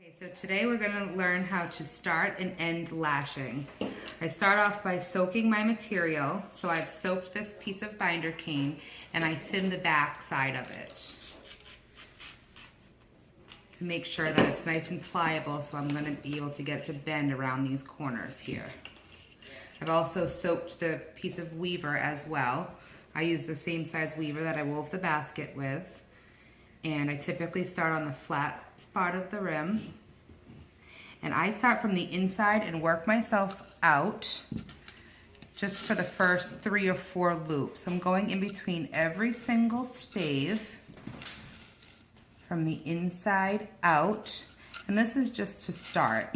Okay, so today we're going to learn how to start and end lashing. I start off by soaking my material. So I've soaked this piece of binder cane and I thin the back side of it to make sure that it's nice and pliable, so I'm going to be able to get it to bend around these corners here. I've also soaked the piece of weaver as well. I use the same size weaver that I wove the basket with. And I typically start on the flat spot of the rim. And I start from the inside and work myself out just for the first 3 or 4 loops. I'm going in between every single stave from the inside out. And this is just to start.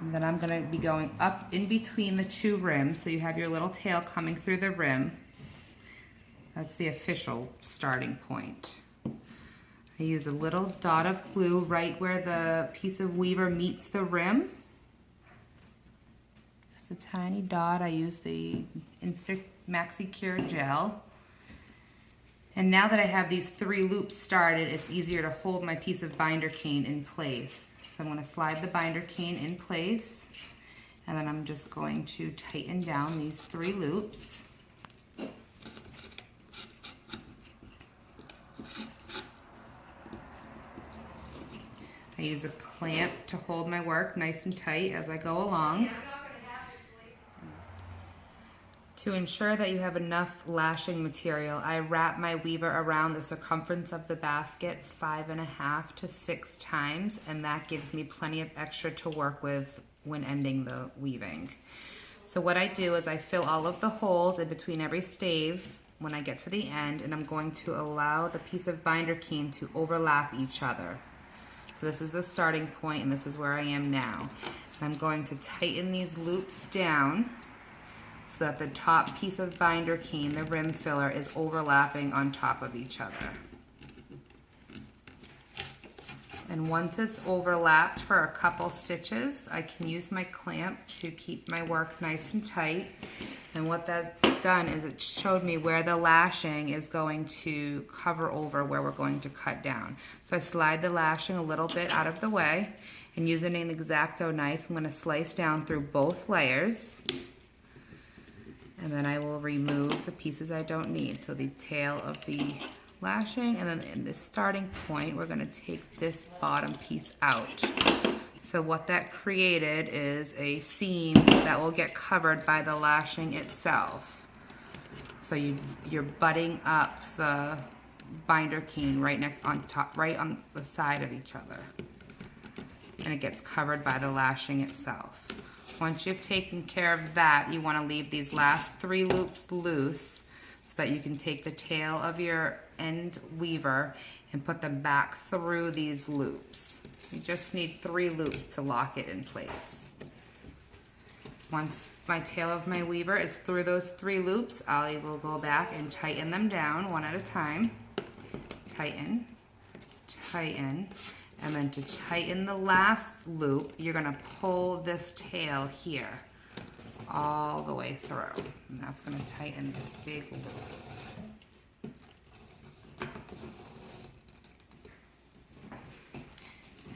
And then I'm gonna be going up in between the 2 rims, so you have your little tail coming through the rim. That's the official starting point. I use a little dot of glue right where the piece of weaver meets the rim. Just a tiny dot. I use the Instant Maxi Cure gel. And now that I have these 3 loops started, it's easier to hold my piece of binder cane in place. So I'm going to slide the binder cane in place, and then I'm just going to tighten down these 3 loops. I use a clamp to hold my work nice and tight as I go along. To ensure that you have enough lashing material, I wrap my weaver around the circumference of the basket 5.5 to 6 times, and that gives me plenty of extra to work with when ending the weaving. So what I do is I fill all of the holes in between every stave when I get to the end, and I'm going to allow the piece of binder cane to overlap each other. So this is the starting point, and this is where I am now. I'm going to tighten these loops down so that the top piece of binder cane, the rim filler, is overlapping on top of each other. And once it's overlapped for a couple stitches, I can use my clamp to keep my work nice and tight. And what that's done is it showed me where the lashing is going to cover over where we're going to cut down. So I slide the lashing a little bit out of the way, and using an X-Acto knife, I'm going to slice down through both layers. And then I will remove the pieces I don't need. So the tail of the lashing, and then in the starting point, we're gonna take this bottom piece out. So what that created is a seam that will get covered by the lashing itself. So you're butting up the binder cane right on top, right on the side of each other. And it gets covered by the lashing itself. Once you've taken care of that, you want to leave these last 3 loops loose so that you can take the tail of your end weaver and put them back through these loops. You just need 3 loops to lock it in place. Once my tail of my weaver is through those 3 loops, I will go back and tighten them down one at a time. Tighten, tighten. And then to tighten the last loop, you're gonna pull this tail here all the way through. And that's gonna tighten this big loop.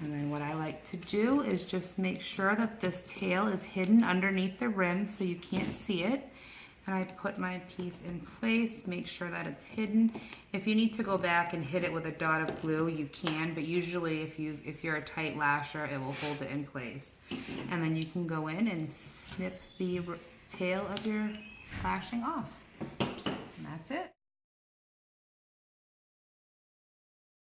And then what I like to do is just make sure that this tail is hidden underneath the rim so you can't see it. And I put my piece in place, make sure that it's hidden. If you need to go back and hit it with a dot of glue, you can, but usually if you're a tight lasher, it will hold it in place. And then you can go in and snip the tail of your lashing off.